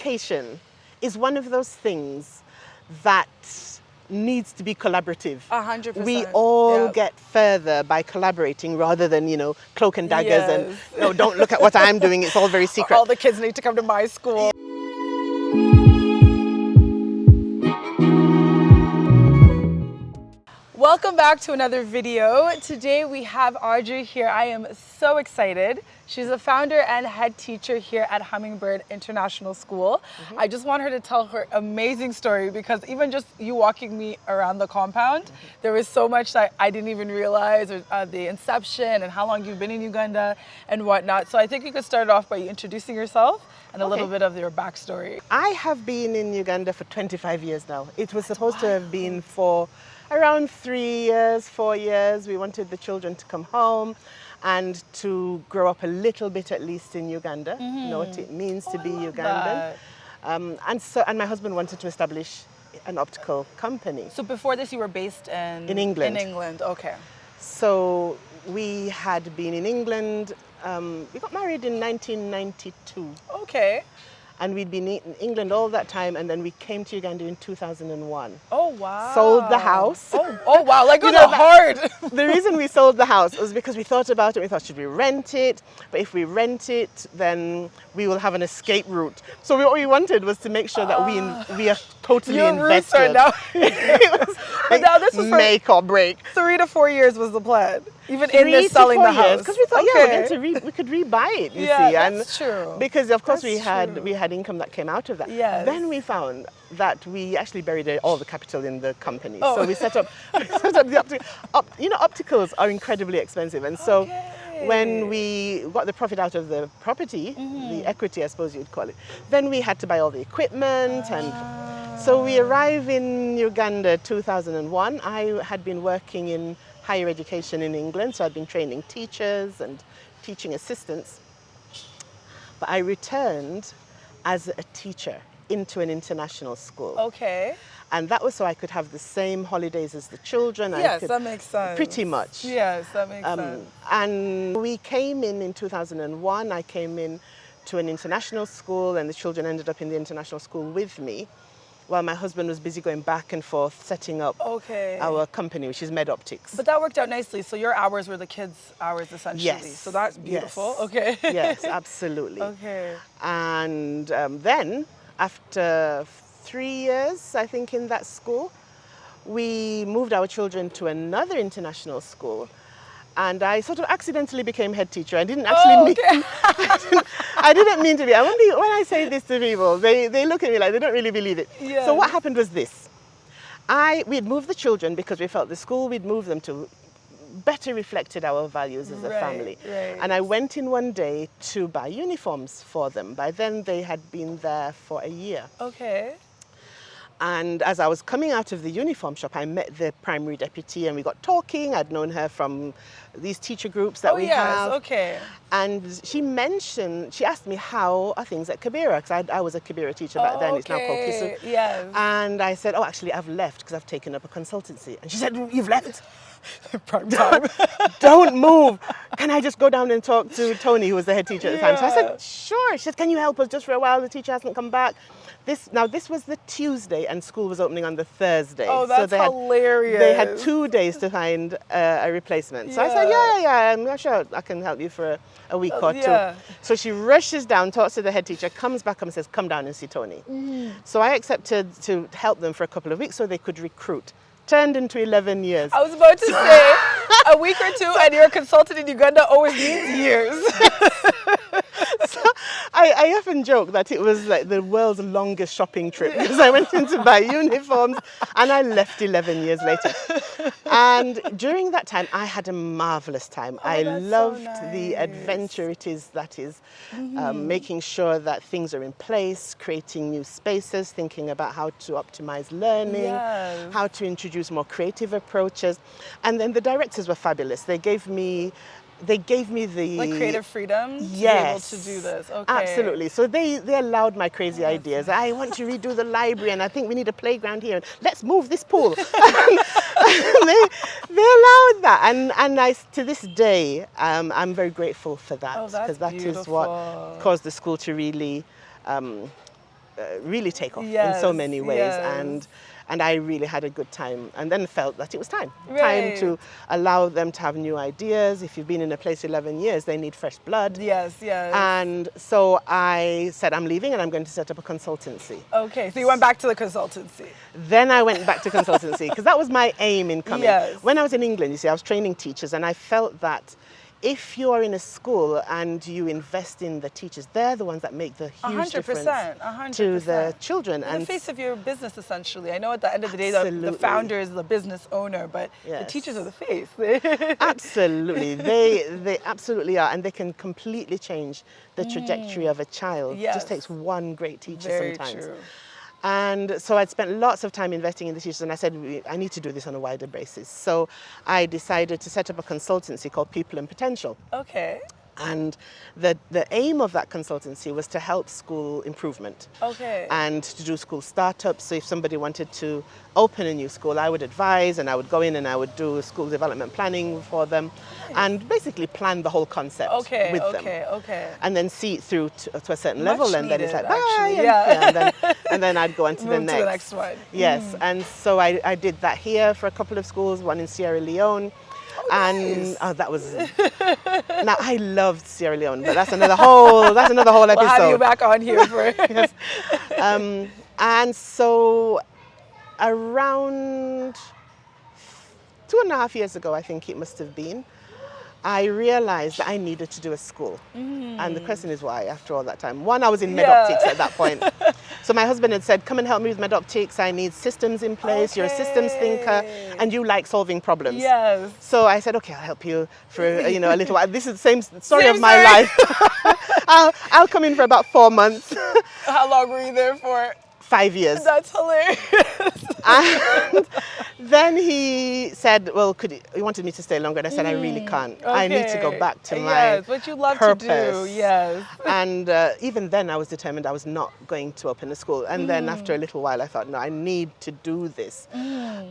education is one of those things that needs to be collaborative. 100%. We all get further by collaborating rather than, cloak and daggers and don't look at what I'm doing. It's all very secret. All the kids need to come to my school. Welcome back to another video. Today we have Audrey here. I am so excited. She's a founder and head teacher here at Hummingbird International School. I just want her to tell her amazing story because even just you walking me around the compound, there was so much that I didn't even realize, the inception and how long you've been in Uganda and whatnot. So I think you could start off by introducing yourself and a little bit of your backstory. I have been in Uganda for 25 years now. It was supposed to have been for around 3 years, 4 years. We wanted the children to come home and to grow up a little bit at least in Uganda, know what it means to be Ugandan. And my husband wanted to establish an optical company. So before this you were based in England. In England, okay. So we had been in England, we got married in 1992. Okay. And we'd been in England all that time, and then we came to Uganda in 2001. Oh, wow. Sold the house. Oh wow, like it was hard. The reason we sold the house was because we thought about it. We thought, should we rent it? But if we rent it, then we will have an escape route. So what we wanted was to make sure that we are totally invested. Now. But now this was make or break. 3 to 4 years was the plan. Even in this selling the house. Because we thought, we could rebuy it, you see. That's true. Because of course we had income that came out of that. Yes. Then we found that we actually buried all the capital in the company. So we set up the opticals are incredibly expensive, and so when we got the profit out of the property, the equity I suppose you'd call it, then we had to buy all the equipment, and so we arrived in Uganda 2001. I had been working in higher education in England, so I'd been training teachers and teaching assistants, but I returned as a teacher into an international school. Okay. And that was so I could have the same holidays as the children. Yes, that makes sense. Pretty much. Yes, that makes sense. And we came in 2001. I came in to an international school, and the children ended up in the international school with me, while my husband was busy going back and forth setting up our company, which is Med Optics. But that worked out nicely. So your hours were the kids' hours essentially. Yes. So that's beautiful. Yes. Okay. Yes, absolutely. Okay. And then after 3 years, I think, in that school, we moved our children to another international school. And I sort of accidentally became head teacher. I didn't actually mean I didn't mean to be. When I say this to people, they look at me like they don't really believe it. Yes. So what happened was this. We had moved the children because we felt the school we'd moved them to better reflected our values as a family. Right. And I went in one day to buy uniforms for them. By then they had been there for a year. Okay. And as I was coming out of the uniform shop, I met the primary deputy and we got talking. I'd known her from these teacher groups that we have. Okay. And she asked me, how are things at Kibera? Because I was a Kibera teacher back then. It's now called Kisu. Yes. And I said, actually, I've left because I've taken up a consultancy. And she said, you've left? Prime time. Don't move. Can I just go down and talk to Tony, who was the head teacher at the time? So I said, sure. She said, can you help us just for a while? The teacher hasn't come back. This was the Tuesday and school was opening on the Thursday. Oh, that's hilarious. They had 2 days to find a replacement. So I said, yeah, I'm sure I can help you for a week or two. So she rushes down, talks to the head teacher, comes back and says, come down and see Tony. So I accepted to help them for a couple of weeks so they could recruit. Turned into 11 years. I was about to say, a week or two and you're a consultant in Uganda always means years. So I often joke that it was like the world's longest shopping trip because I went in to buy uniforms and I left 11 years later. And during that time, I had a marvelous time. I loved the adventure that is making sure that things are in place, creating new spaces, thinking about how to optimize learning, how to introduce more creative approaches. And then the directors were fabulous. They gave me the like creative freedom to be able to do this. Okay. Absolutely. So they allowed my crazy ideas. I want to redo the library and I think we need a playground here. Let's move this pool. And they allowed that. And I, to this day, I'm very grateful for that. Oh, that's because that beautiful. is what caused the school to really really take off in so many ways. Yes. And I really had a good time, and then felt that it was time Right. to allow them to have new ideas. If you've been in a place 11 years, they need fresh blood. Yes, yes. And so I said, I'm leaving and I'm going to set up a consultancy. Okay, so you went back to the consultancy. Then I went back to consultancy because that was my aim in coming. Yes. When I was in England, you see, I was training teachers, and I felt that if you are in a school and you invest in the teachers, they're the ones that make the huge 100%, difference 100%. to the children. And the face of your business, essentially. I know at the end of the day, the founder is the business owner, but the teachers are the face. Absolutely. They absolutely are. And they can completely change the trajectory of a child. Yes. It just takes one great teacher Very sometimes. true. And so I'd spent lots of time investing in the teachers, and I said, I need to do this on a wider basis. So I decided to set up a consultancy called People and Potential. Okay. And the aim of that consultancy was to help school improvement. Okay. And to do school startups. So if somebody wanted to open a new school, I would advise, and I would go in and I would do school development planning for them, and basically plan the whole concept with them. Okay. And then see it through to a certain Much level, and then it's like, needed, bye, actually. and, Yeah. and then I'd go on to the Move next. to the next one. Yes, and so I did that here for a couple of schools, one in Sierra Leone. And that was now I loved Sierra Leone, but that's another whole episode. We'll have you back on here for Yes. And so around 2.5 years ago, I think it must have been, I realized that I needed to do a school. And the question is why after all that time. One, I was in med-optics at that point. So my husband had said, come and help me with med-optics. I need systems in place. You're a systems thinker and you like solving problems. Yes. So I said, okay, I'll help you for a little while. This is the same story of my life. I'll come in for about 4 months. How long were you there for? 5 years. That's hilarious. And then he said, well, he wanted me to stay longer. And I said, I really can't. I need to go back to my what you love purpose. to do. Yes. And even then I was determined I was not going to open a school. And then after a little while I thought, no, I need to do this.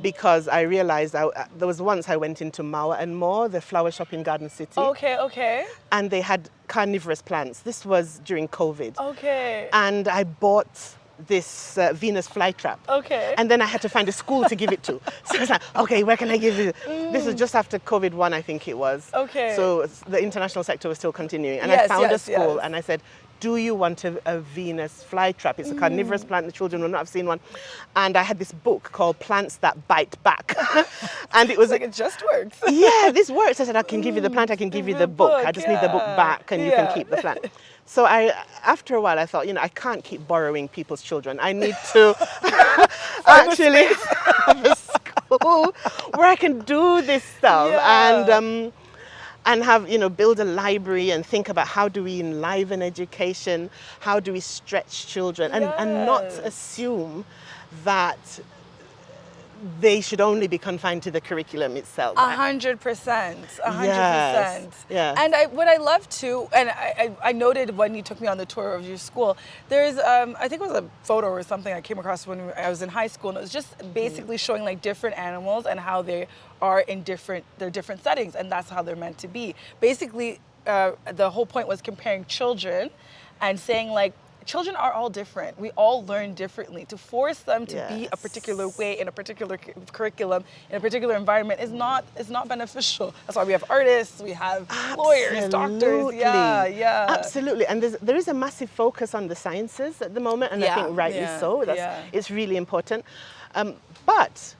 Because I realized there was once I went into Mawa and More, the flower shop in Garden City. Okay. And they had carnivorous plants. This was during COVID. Okay. And I bought this Venus flytrap. Okay. And then I had to find a school to give it to. So I was like, okay, where can I give it? This was just after COVID-1, I think it was. Okay. So the international sector was still continuing. And I found a school and I said, do you want a Venus flytrap? It's a carnivorous plant. The children will not have seen one. And I had this book called Plants That Bite Back. And it was like, it just works. Yeah, this works. I said, I can give you the plant, I can give you the book. I just need the book back and you can keep the plant. So after a while, I thought, I can't keep borrowing people's children. I need to actually have a school where I can do this stuff and have, build a library and think about how do we enliven education, how do we stretch children, and not assume that they should only be confined to the curriculum itself. 100%. 100%. Yes. Yeah. And what I love too, and I noted when you took me on the tour of your school, there's, I think it was a photo or something I came across when I was in high school, and it was just basically showing like different animals and how they are in their different settings, and that's how they're meant to be. Basically, the whole point was comparing children and saying like, children are all different. We all learn differently. To force them to be a particular way in a particular curriculum, in a particular environment is not beneficial. That's why we have artists, we have lawyers, doctors. Yeah. Absolutely. And there is a massive focus on the sciences at the moment, and I think rightly so. It's really important. But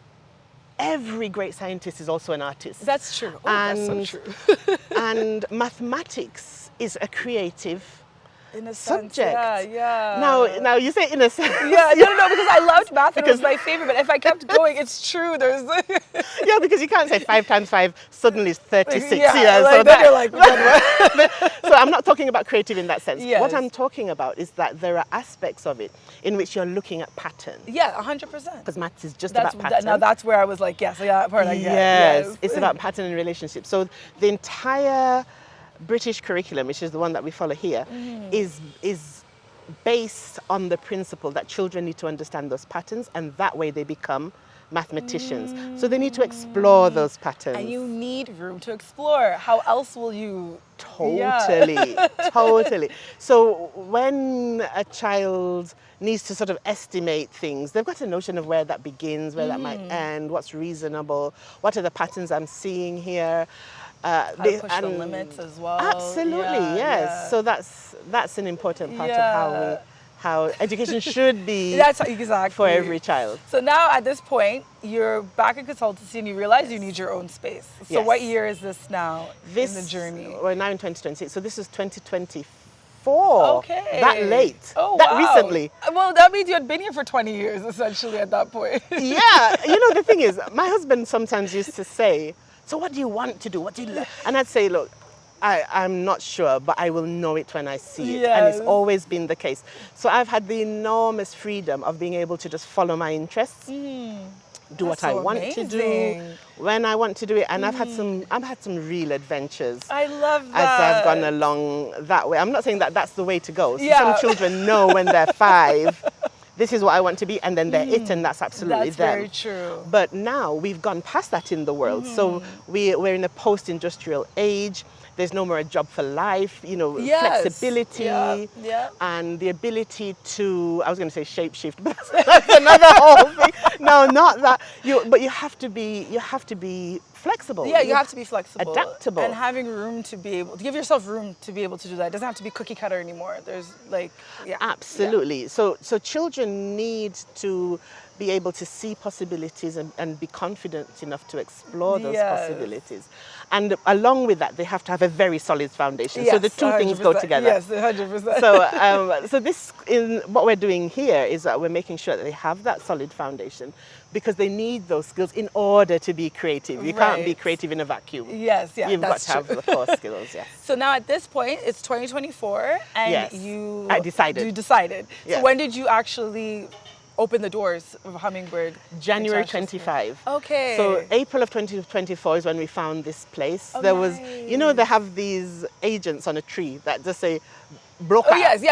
every great scientist is also an artist. That's true. That's so true. And mathematics is a creative in a subject. Sense, yeah. Now you say in a sense. Yeah, no, because I loved math and it was my favorite. But if I kept going, it's true. There's yeah, because you can't say 5 times 5 suddenly is 36. So I'm not talking about creative in that sense. Yes. What I'm talking about is that there are aspects of it in which you're looking at patterns. Yeah, 100%. Because maths is just about patterns. Now that's where I was like, yes, it's about pattern and relationship. So the entire British curriculum, which is the one that we follow here, is based on the principle that children need to understand those patterns, and that way they become mathematicians. So they need to explore those patterns. And you need room to explore. How else will you? Totally, totally. So when a child needs to sort of estimate things, they've got a notion of where that begins, where that might end, what's reasonable, what are the patterns I'm seeing here. How to push the limits as well. Absolutely, yes. So that's an important part of how education should be That's exactly for every child. So now at this point, you're back in consultancy and you realize you need your own space. So what year is this now in the journey? We're now in 2026. So this is 2024. Okay. That late. Oh, that wow. recently. Well, that means you had been here for 20 years, essentially, at that point. Yeah. The thing is, my husband sometimes used to say, so what do you want to do? What do you And I'd say, look, I'm not sure, but I will know it when I see it. And it's always been the case. So I've had the enormous freedom of being able to just follow my interests, do what I want to do, when I want to do it. And I've had some real adventures. I love that. As I've gone along that way. I'm not saying that that's the way to go. So some children know when they're 5, this is what I want to be, and then they're it, and that's absolutely them. That's very true. But now we've gone past that in the world. So we're in a post-industrial age. There's no more a job for life, flexibility and the ability to, I was going to say shapeshift, but that's another whole thing. No, not that. But you have to be flexible. Yeah, you have to be flexible. Adaptable. And having room to be able to give yourself room to be able to do that. It doesn't have to be cookie cutter anymore. There's Absolutely. Yeah. So children need to be able to see possibilities and be confident enough to explore those possibilities. And along with that, they have to have a very solid foundation. Yes, so the two 100%. things go together. Yes, 100%. So this, in what we're doing here, is that we're making sure that they have that solid foundation, because they need those skills in order to be creative. You can't be creative in a vacuum. Yes, You've got to have the core skills, yes. So now at this point, it's 2024, and I decided. You decided. Yes. So when did you actually open the doors of Hummingbird? January 25. Okay. So April of 2024 is when we found this place. Oh, there was, nice. they have these agents on a tree that just say, broker. Oh, yes,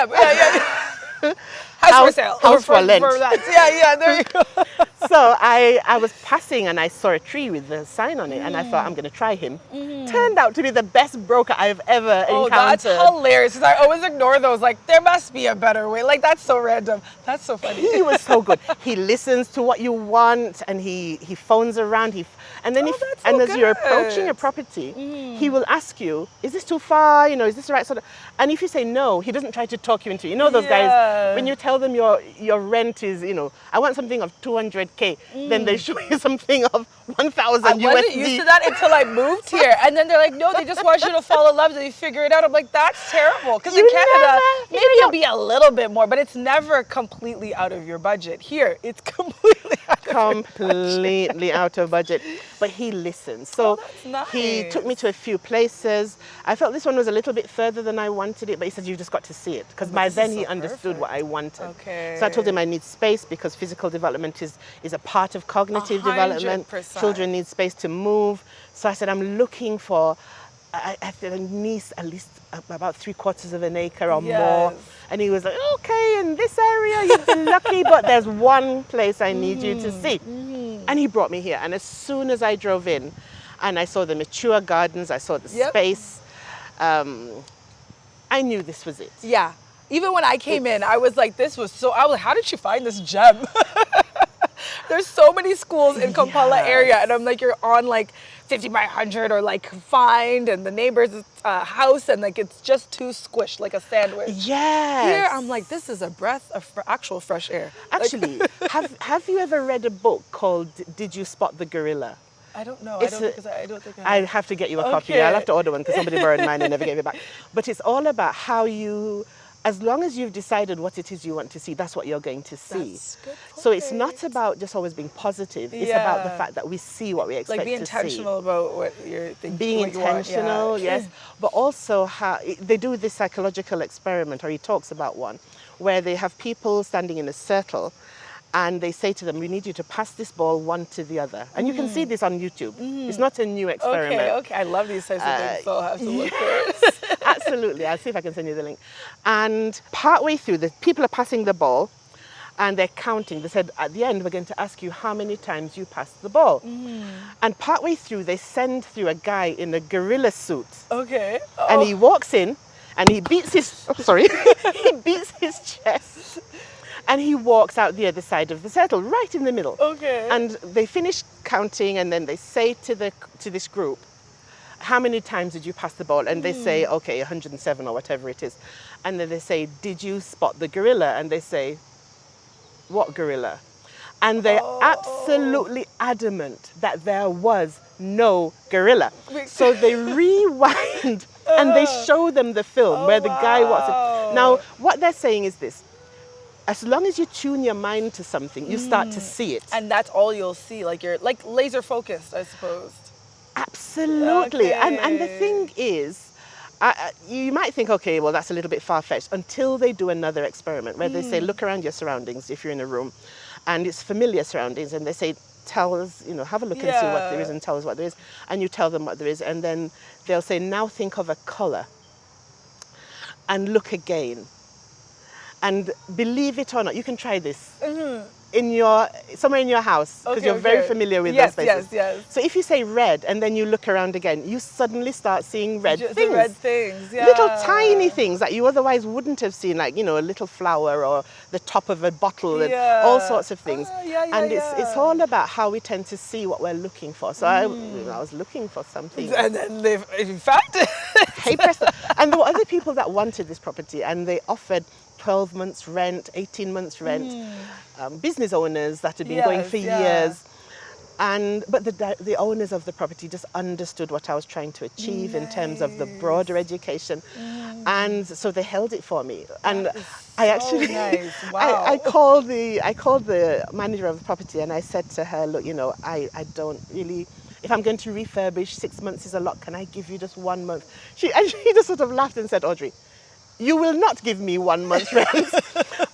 House for sale. House for Lent. There you go. So I was passing and I saw a tree with the sign on it, and I thought, I'm going to try him. Turned out to be the best broker I've ever encountered. That's hilarious. Because I always ignore those. Like, there must be a better way. Like, that's so random. That's so funny. He was so good. He listens to what you want, and he phones around. As you're approaching a property, he will ask you, is this too far? Is this the right sort of... And if you say no, he doesn't try to talk you into it. Those guys, when you tell them your rent is, I want something of 200K, then they show you something of 1,000 USD. I wasn't used to that until I moved here. And then they're like, no, they just want you to fall in love, and you figure it out. I'm like, that's terrible. Because in Canada, maybe it'll be a little bit more, but it's never completely out of your budget. Here, it's completely out of budget. But he listens. So he took me to a few places. I felt this one was a little bit further than I wanted it, but he said, you've just got to see it. Because by then he understood what I wanted. Okay. So I told him I need space, because physical development is a part of cognitive development. Children need space to move. So I said, I'm looking for at least about 3/4 of an acre or more. And he was like, okay, in this area you've been lucky, but there's one place I need you to see. And he brought me here. And as soon as I drove in and I saw the mature gardens, I saw the space, I knew this was it. Yeah. Even when I came in, I was like, how did she find this gem? There's so many schools in Kampala area, and I'm like, you're on like 50 by 100 or like Find, and the neighbor's house, and like it's just too squished like a sandwich. Yes. Here, I'm like, this is a breath of actual fresh air. Actually, have you ever read a book called Did You Spot the Gorilla? I don't know. I don't think I have to get you a copy. I'll have to order one because somebody borrowed mine and never gave it back. But it's all about how as long as you've decided what it is you want to see, that's what you're going to see. That's good point. So it's not about just always being positive. It's about the fact that we see what we expect to see. Like be intentional about what you're thinking. Being intentional, yes. But also how they do this psychological experiment, or he talks about one, where they have people standing in a circle, and they say to them, we need you to pass this ball one to the other. And you can see this on YouTube. It's not a new experiment. Okay. I love these types of things, so I'll have to look for it. Absolutely. I'll see if I can send you the link. And partway through, the people are passing the ball, and they're counting. They said, at the end, we're going to ask you how many times you passed the ball. And partway through, they send through a guy in a gorilla suit. Okay. And he walks in and he beats his, he beats his chest. And he walks out the other side of the circle, right in the middle. Okay. And they finish counting, and then they say to this group, how many times did you pass the ball? And they say, okay, 107 or whatever it is. And then they say, did you spot the gorilla? And they say, what gorilla? And they're absolutely adamant that there was no gorilla. So they rewind and they show them the film where the guy walks in. Now, what they're saying is this. As long as you tune your mind to something, you start to see it. And that's all you'll see. Like you're like laser focused, I suppose. Absolutely. Okay. And the thing is, you might think, okay, well, that's a little bit far-fetched, until they do another experiment where they say, look around your surroundings if you're in a room, and it's familiar surroundings, and they say, tell us, have a look and see what there is, and tell us what there is, and you tell them what there is, and then they'll say, now think of a color, and look again. And believe it or not, you can try this. Somewhere in your house, because you're very familiar with those places. Yes. So if you say red and then you look around again, you suddenly start seeing red things. The red things, yeah. Little tiny things that you otherwise wouldn't have seen, like, a little flower or the top of a bottle and all sorts of things. And it's all about how we tend to see what we're looking for. So I was looking for something. And then they found it. Hey, presto. And there were other people that wanted this property, and they offered 12 months rent, 18 months rent, business owners that had been going for years. But the owners of the property just understood what I was trying to achieve in terms of the broader education. And so they held it for me. And I actually, wow. I called the manager of the property, and I said to her, look, I don't really, if I'm going to refurbish, 6 months is a lot. Can I give you just 1 month? She just sort of laughed and said, Audrey, you will not give me 1 month rent,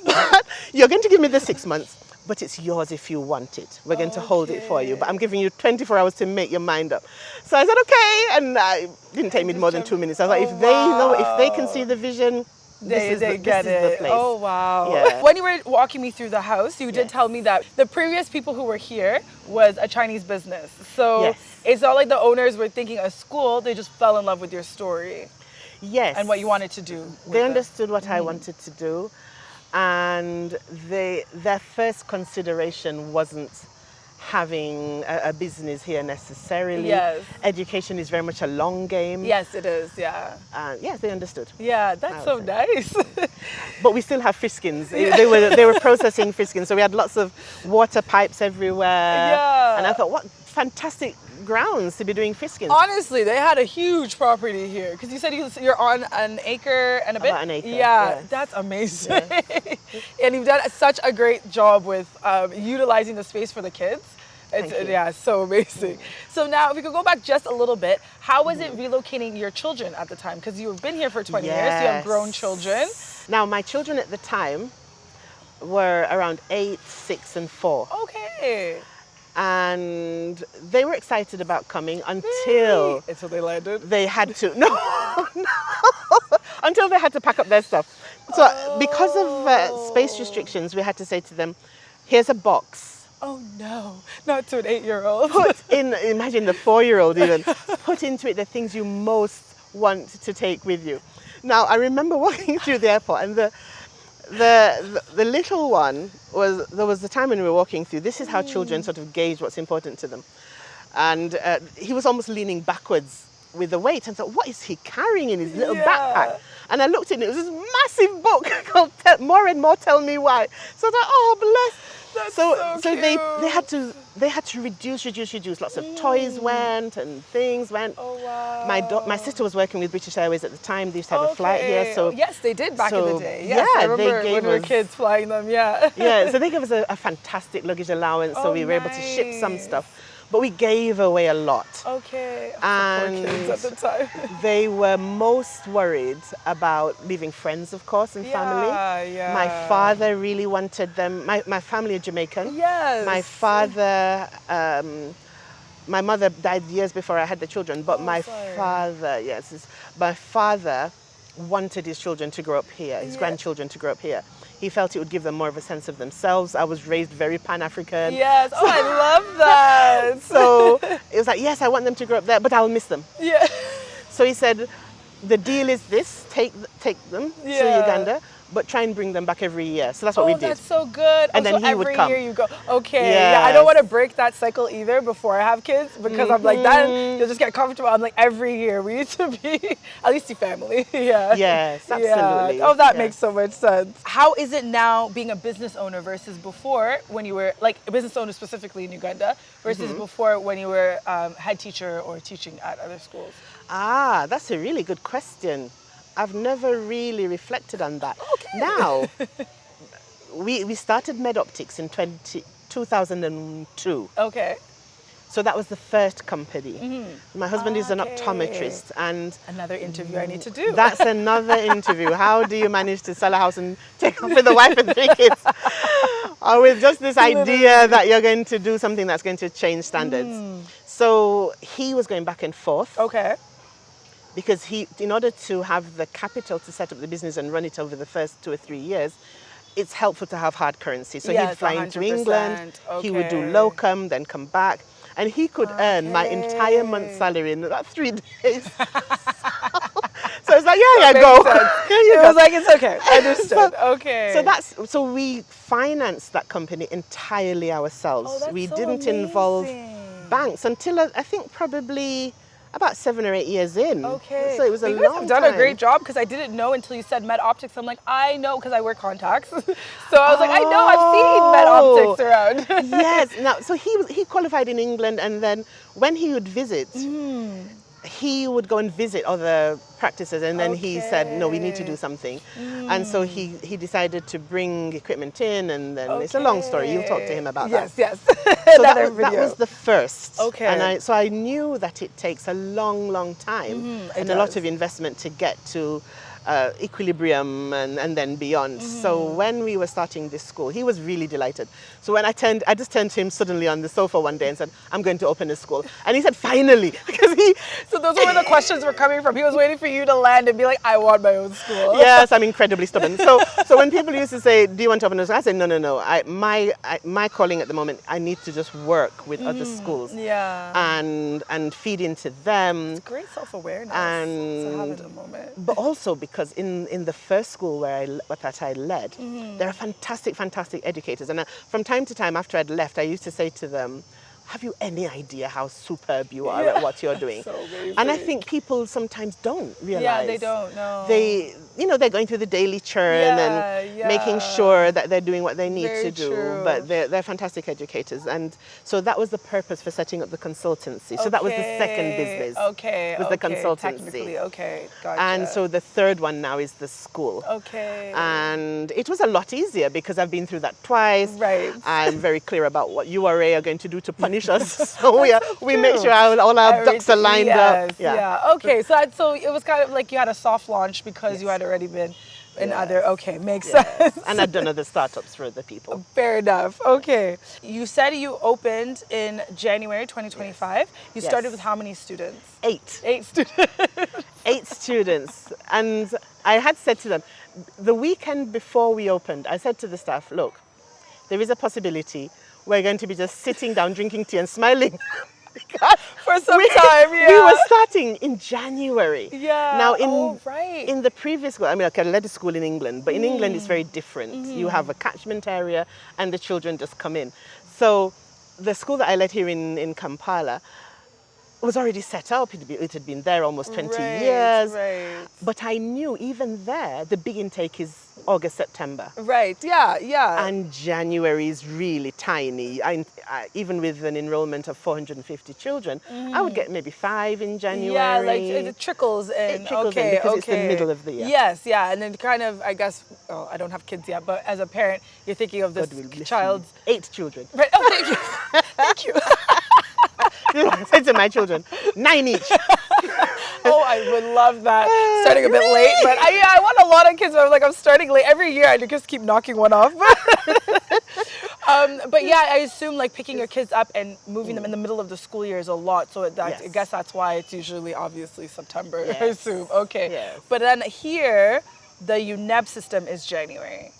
but you're going to give me the 6 months, but it's yours if you want it. We're going to hold it for you, but I'm giving you 24 hours to make your mind up. So I said, okay, and it didn't take me more than 2 minutes. I was like, if they can see the vision, this is the place. Oh, wow. Yeah. When you were walking me through the house, you did tell me that the previous people who were here was a Chinese business. So it's not like the owners were thinking a school, they just fell in love with your story. Yes. And what you wanted to do. They understood what I wanted to do, and their first consideration wasn't having a business here necessarily. Yes. Education is very much a long game. Yes, it is, yeah. Yes, they understood. Yeah, that's so nice. But we still have fiskins. They were processing fiskins, so we had lots of water pipes everywhere. Yeah. And I thought, what fantastic grounds to be doing fiskins. Honestly, they had a huge property here, because you said you're on an acre and a bit. About an acre. Yeah, that's amazing. Yeah. And you've done such a great job with utilizing the space for the kids. It's so amazing. So now, if we could go back just a little bit, how was it relocating your children at the time? Because you've been here for 20 years, you have grown children. Now, my children at the time were around 8, 6, and 4. Okay. And they were excited about coming until they landed. They had to until they had to pack up their stuff. So because of space restrictions, we had to say to them, "Here's a box." Oh no, not to an 8-year-old. Imagine the 4-year-old even. Put into it the things you most want to take with you. Now I remember walking through the airport, and the little one there was the time when we were walking through. This is how children sort of gauge what's important to them. And he was almost leaning backwards with the weight, and thought, what is he carrying in his little backpack? And I looked at it, it was this massive book called More and More Tell Me Why. So I thought, oh bless. So they had to reduce. Lots of toys went and things went. Oh wow. My sister was working with British Airways at the time. They used to have a flight here. So yes, they did back in the day. Yes, I remember they gave when we were kids flying them. Yeah. Yeah. So they gave us a fantastic luggage allowance. So we were able to ship some stuff. But we gave away a lot. Okay. And poor kids at the time. They were most worried about leaving friends, of course, and family. Yeah. My father really wanted them. My family are Jamaican. Yes. My father, my mother died years before I had the children, but my father wanted his children to grow up here, his grandchildren to grow up here. He felt it would give them more of a sense of themselves. I was raised very Pan-African. Yes. Oh, I love that. So it was like, yes, I want them to grow up there, but I'll miss them. Yeah. So he said, the deal is this, take them to Uganda, but try and bring them back every year. So that's what we did. Oh, that's so good. And then so he would every come. year you go, okay. Yes. Yeah, I don't want to break that cycle either before I have kids because I'm like, then you'll just get comfortable. I'm like, every year we need to be, at least your family. Yeah. Yes, absolutely. Yeah. Oh, that makes so much sense. How is it now being a business owner versus before when you were, like a business owner specifically in Uganda versus before when you were head teacher or teaching at other schools? Ah, that's a really good question. I've never really reflected on that. Okay. Now, we started MedOptics in 2002. Okay. So that was the first company. My husband is an optometrist, and another interview I need to do. That's another interview. How do you manage to sell a house and take off with a wife and 3 kids? Or with just this idea that you're going to do something that's going to change standards. So he was going back and forth. Okay. Because in order to have the capital to set up the business and run it over the first 2 or 3 years, it's helpful to have hard currency. So he'd fly into England, he would do locum, then come back, and he could earn my entire month's salary in about 3 days. So it's like, yeah, go. It was like, it's okay. Understood. Okay. So we financed that company entirely ourselves. Oh, that's we so didn't amazing. Involve banks until I think probably about 7 or 8 years in. Okay. So it was a you long guys have done time. a great job because I didn't know until you said MedOptics. I'm like, I know because I wear contacts. So I was like, I know, I've seen MedOptics around. Yes. Now, so he qualified in England, and then when he would visit, he would go and visit other practices, and then he said, no, we need to do something. And so he decided to bring equipment in, and then it's a long story. You'll talk to him about that. Yes. So that was the first. Okay. And so I knew that it takes a long time and a lot of investment to get to equilibrium and then beyond. So when we were starting this school, he was really delighted. So when I just turned to him suddenly on the sofa one day and said, I'm going to open a school. And he said, finally. So those were where the questions were coming from. He was waiting for you to land and be like, I want my own school. Yes, I'm incredibly stubborn. So when people used to say, do you want to open a school? I said, no. My calling at the moment, I need to just work with other schools. Yeah. And feed into them. It's great self-awareness and to have at the moment. But also because in the first school that I led, there are fantastic educators. And from time to time after I'd left, I used to say to them, have you any idea how superb you are at what you're doing? So amazing. And I think people sometimes don't realize. Yeah, they don't know. They're going through the daily churn and making sure that they're doing what they need to do. True. But they're fantastic educators. And so that was the purpose for setting up the consultancy. So that was the second business. Okay. Was the consultancy. Technically, okay. Gotcha. And so the third one now is the school. Okay. And it was a lot easier because I've been through that twice. Right. I'm very clear about what URA are going to do to punish us. So we make sure all our ducks are lined up. Yeah. Okay. So it was kind of like you had a soft launch because you had already been in other. Okay, makes sense. And I've done other startups for other people. Fair enough. Okay. You said you opened in January 2025. You started with how many students? 8. 8 students. 8 students. And I had said to them, the weekend before we opened, I said to the staff, look, there is a possibility we're going to be just sitting down, drinking tea and smiling. For some time, We were starting in January. Yeah. Now, in the previous school, I led a school in England, but in England it's very different. You have a catchment area and the children just come in. So the school that I led here in Kampala was already set up. It had been there almost 20 years. Right. But I knew even there, the big intake is August, September. Right, yeah. And January is really tiny. Even with an enrollment of 450 children, I would get maybe 5 in January. Yeah, like it trickles in. It trickles in because it's the middle of the year. Yes, and then kind of, I guess, I don't have kids yet, but as a parent, you're thinking of this child's... 8 children. Right. Oh, thank you. Thank you. I said to my children, 9 each. Oh, I would love that. Starting a bit late, but I want a lot of kids. But I'm starting late every year. I just keep knocking one off. But yeah, I assume like picking your kids up and moving them in the middle of the school year is a lot. So I guess that's why it's usually obviously September. Yes. I assume. Okay. Yes. But then here, the UNEB system is January.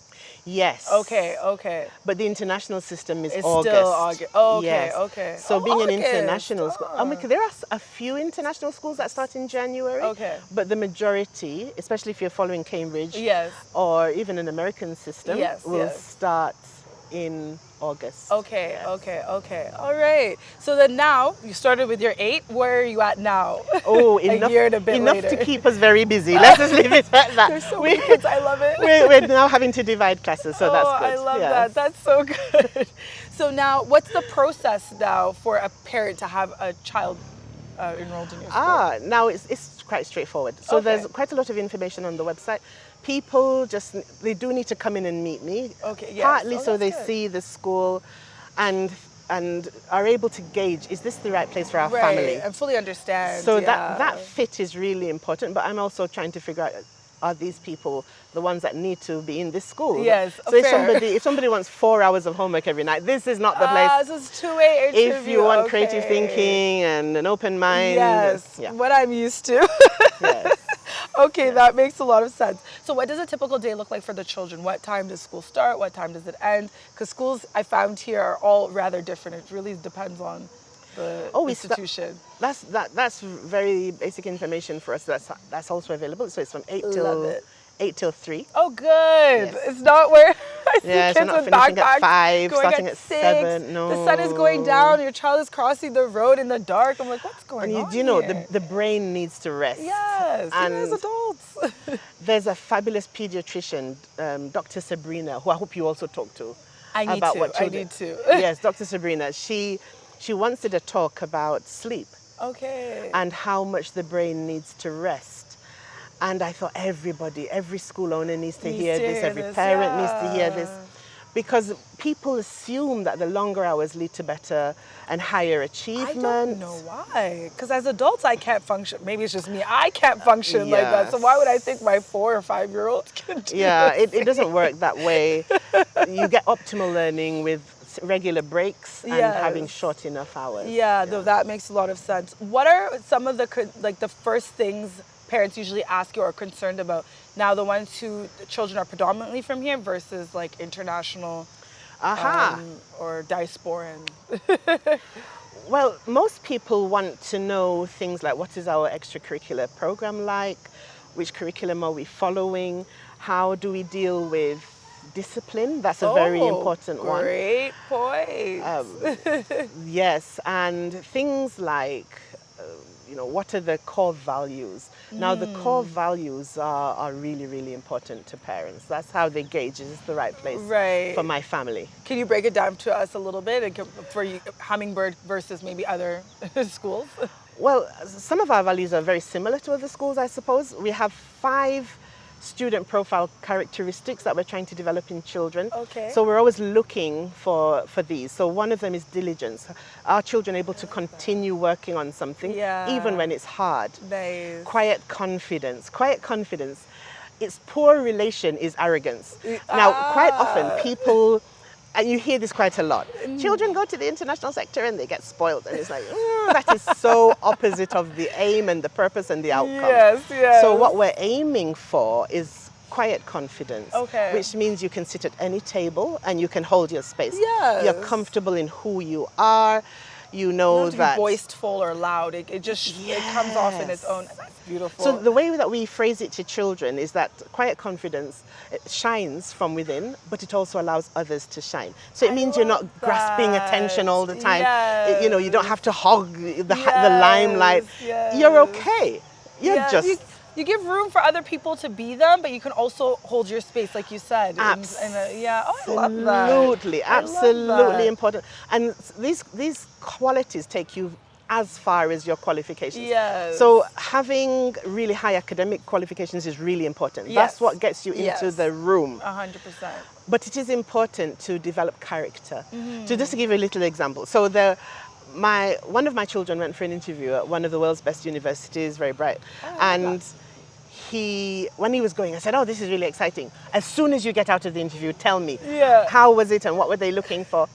Yes. Okay, okay. But the international system is It's August. still August. Oh, okay, Yes. okay. So being an August. international school, there are a few international schools that start in January. Okay. But the majority, especially if you're following Cambridge, Yes. or even an American system, Yes, will yes. start in August. Okay, Yes. okay. All right. So then now you started with your 8. Where are you at now? Oh, A enough, year and a bit enough later. to keep us very busy. Let's just leave it at that. There's so many kids. I love it. We're now having to divide classes, so that's good. I love Yes. that. That's so good. So now, what's the process now for a parent to have a child enrolled in your school? Now it's quite straightforward. So Okay. there's quite a lot of information on the website. People they do need to come in and meet me. Okay, yes. Partly Oh, so they that's good. see the school and are able to gauge, is this the right place for our family? And fully understand. So yeah. that fit is really important, but I'm also trying to figure out, are these people the ones that need to be in this school? Yes, So fair. if somebody wants 4 hours of homework every night, this is not the place. This is two-way interview. If you want creative okay. thinking and an open mind. Yes, Yeah. what I'm used to. Yes. Okay, that makes a lot of sense. So what does a typical day look like for the children? What time does school start? What time does it end? Because schools, I found here, are all rather different. It really depends on the institution. That's very basic information for us. That's also available. So it's from 8 till 3. Oh, good. Yes. It's not where I see Yes, kids we're not with finishing backpacks at 5, going starting at at 6. 7. No. The sun is going down. Your child is crossing the road in the dark. I'm like, what's going on And you know, here? the brain needs to rest. Yes, And even as adults. there's a fabulous pediatrician, Dr. Sabrina, who I hope you also talk to. I need about to. what I children. need to. Yes, Dr. Sabrina. She once did a talk about sleep Okay. and how much the brain needs to rest. And I thought every school owner needs to hear this, every parent needs to hear this. Because people assume that the longer hours lead to better and higher achievement. I don't know why. Because as adults, I can't function. Maybe it's just me. I can't function like that. So why would I think my 4 or 5-year-olds can do this? It doesn't work that way. You get optimal learning with regular breaks and having short enough hours. Yeah, though that makes a lot of sense. What are some of the first things parents usually ask you or are concerned about now, the ones who the children are predominantly from here versus like international or diasporan? Well, most people want to know things like, what is our extracurricular program like? Which curriculum are we following? How do we deal with discipline? That's a very important one. Great point. Yes, and things like, what are the core values? Now, the core values are really, really important to parents. That's how they gauge, is this the right place for my family? Can you break it down to us a little bit for you, Hummingbird versus maybe other schools? Well, some of our values are very similar to other schools, I suppose. We have 5 student profile characteristics that we're trying to develop in children. Okay. So we're always looking for these. So one of them is diligence. Are children able to continue working on something even when it's hard? Nice. Quiet confidence. Quiet confidence. Its poor relation is arrogance. Now, quite often people, and you hear this quite a lot, children go to the international sector and they get spoiled, and it's like, that is so opposite of the aim and the purpose and the outcome. Yes. So what we're aiming for is quiet confidence, which means you can sit at any table and you can hold your space. Yes. You're comfortable in who you are. You know to that be boastful or loud. It comes off in its own. That's beautiful. So the way that we phrase it to children is that quiet confidence, it shines from within, but it also allows others to shine. So it means you're not grasping attention all the time. Yes. You don't have to hog the limelight. Yes. You're okay. You're just... You give room for other people to be them, but you can also hold your space, like you said. I love that. Absolutely important. And these qualities take you as far as your qualifications. Yes. So having really high academic qualifications is really important. Yes. That's what gets you into the room. 100%. But it is important to develop character. So just to give you a little example. So one of my children went for an interview at one of the world's best universities, very bright. And when he was going, I said, this is really exciting. As soon as you get out of the interview, tell me, how was it and what were they looking for?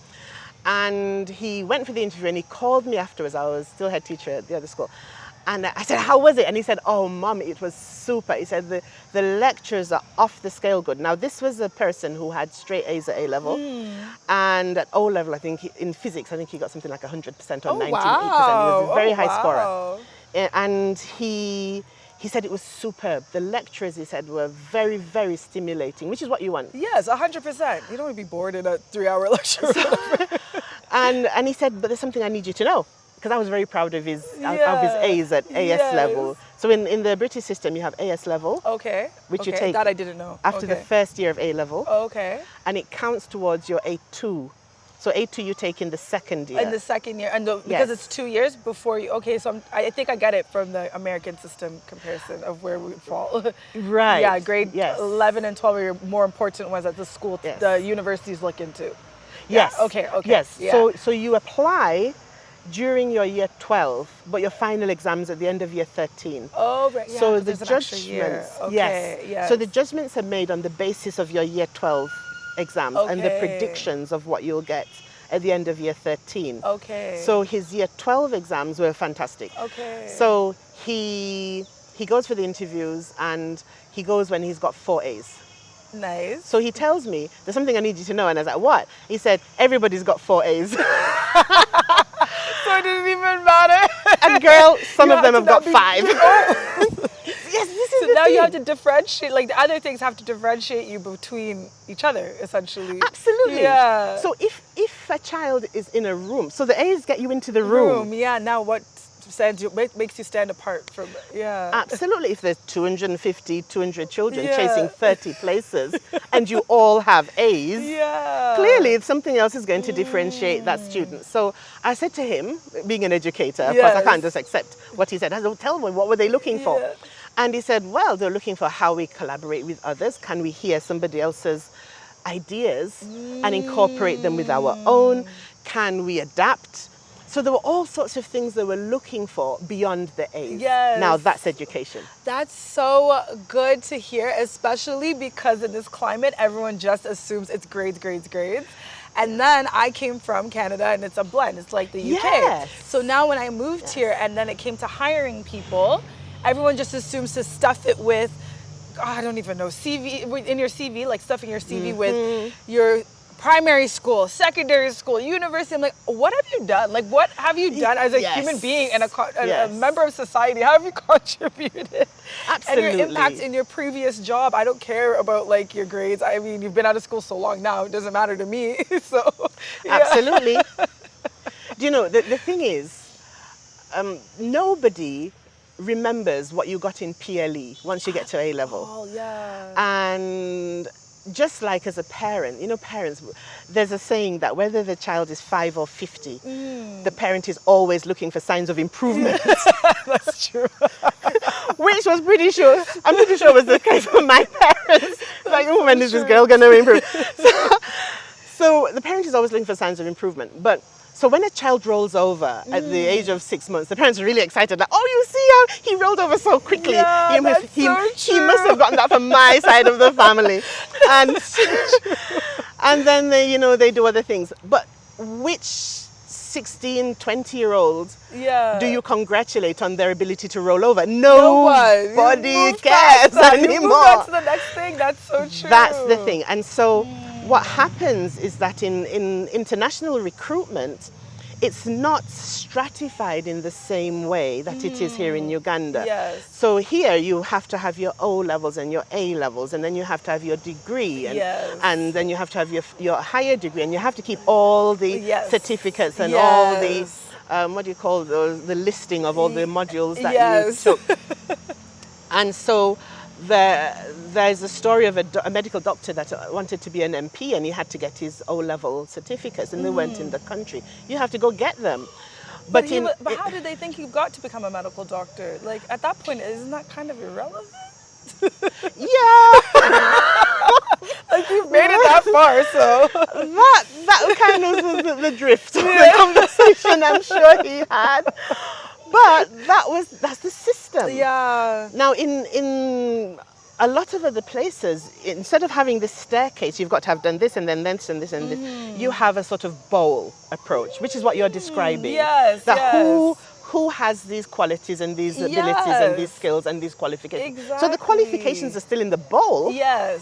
And he went for the interview and he called me afterwards. I was still head teacher at the other school. And I said, how was it? And he said, oh, Mum, it was super. He said, the lectures are off the scale good. Now, this was a person who had straight A's at A level. And at O level, I think, in physics, I think he got something like 100% or 98%. He was a very high scorer. And he said it was superb. The lectures, he said, were very, very stimulating, which is what you want. Yes, 100%. You don't want to be bored in a 3-hour lecture. And he said, but there's something I need you to know. Because I was very proud of his A's at AS level. So in the British system, you have AS level. Okay. Which you take that I didn't know. After the first year of A level. Okay. And it counts towards your A2. So A2 you take in the second year. In the second year. And because it's 2 years before you... Okay, so I think I get it from the American system comparison of where we fall. Right. Yeah, grade 11 and 12 are your more important ones that the school, the universities look into. Yes. Yeah. Okay. Yes. Yeah. So you apply during your year 12, but your final exams at the end of year 13. Oh, right. Yeah, so the judgments, So the judgments are made on the basis of your year 12 exams and the predictions of what you'll get at the end of year 13. Okay. So his year 12 exams were fantastic. Okay. So he goes for the interviews and he goes when he's got 4 A's. Nice. So he tells me, there's something I need you to know. And I was like, what? He said, everybody's got 4 A's. So it didn't even matter. And girl, some of them have got 5. Yes, this is so now you have to differentiate, like the other things have to differentiate you between each other, essentially. Absolutely. Yeah. So if a child is in a room, so the A's get you into the room. Yeah, now what makes you stand apart from it? Yeah. Absolutely. If there's 250, 200 children chasing 30 places and you all have A's, clearly something else is going to differentiate that student. So I said to him, being an educator, of course I can't just accept what he said. I said, tell me, what were they looking for? And he said, well, they're looking for how we collaborate with others. Can we hear somebody else's ideas and incorporate them with our own? Can we adapt? So there were all sorts of things they were looking for beyond the A's. Yes. Now that's education. That's so good to hear, especially because in this climate, everyone just assumes it's grades, grades, grades. And then I came from Canada and it's a blend. It's like the UK. Yes. So now when I moved here and then it came to hiring people, everyone just assumes to stuff it with, I don't even know, CV, in your CV, like stuffing your CV with your primary school, secondary school, university. I'm like, what have you done? Like, what have you done as a human being and a member of society? How have you contributed? Absolutely. And your impact in your previous job. I don't care about like your grades. I mean, you've been out of school so long now, it doesn't matter to me. So, absolutely. Do you know, the thing is, nobody remembers what you got in PLE once you get to A level. Oh, yeah. And just like as a parent, you know, parents, there's a saying that whether the child is 5 or 50, the parent is always looking for signs of improvement. That's true. Which was I'm pretty sure was the case for my parents. Like, oh, when is this girl going to improve? So the parent is always looking for signs of improvement. But so when a child rolls over at the age of 6 months, the parents are really excited. Like, oh, you see how he rolled over so quickly. Yeah, he must have gotten that from my side of the family. And then they do other things. But which 16, 20-year-olds do you congratulate on their ability to roll over? Nobody cares anymore. You move on to the next thing. That's so true. That's the thing. And so what happens is that in international recruitment, it's not stratified in the same way that it is here in Uganda. Yes. So here you have to have your O levels and your A levels, and then you have to have your degree, and then you have to have your higher degree, and you have to keep all the certificates and all the, what do you call those, the listing of all the modules that you took. And so there's a story of a medical doctor that wanted to be an MP and he had to get his O-level certificates and they weren't in the country. You have to go get them. But how did they think you got to become a medical doctor? Like, at that point, isn't that kind of irrelevant? Like, you've made it that far, so... That kind of was the drift of the conversation I'm sure he had. But that's the system. Yeah. Now, in a lot of other places, instead of having this staircase, you've got to have done this and then this and this and this. You have a sort of bowl approach, which is what you're describing. Yes. That who has these qualities and these abilities and these skills and these qualifications. Exactly. So the qualifications are still in the bowl. Yes.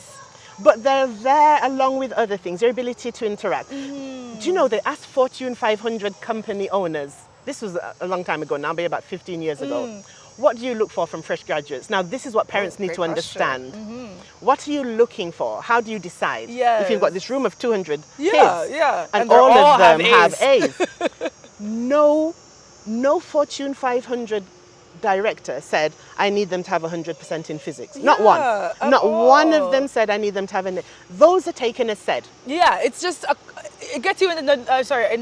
But they're there along with other things, your ability to interact. Do you know, they asked Fortune 500 company owners, this was a long time ago, now maybe about 15 years ago, what do you look for from fresh graduates? Now, this is what parents need to understand. What are you looking for? How do you decide? If you've got this room of 200 kids, and all of them have A's. No Fortune 500 director said, I need them to have 100% in physics. Not one. Not one of them said, I need them to have an A. Those are taken as said. Yeah, it's just, it gets you in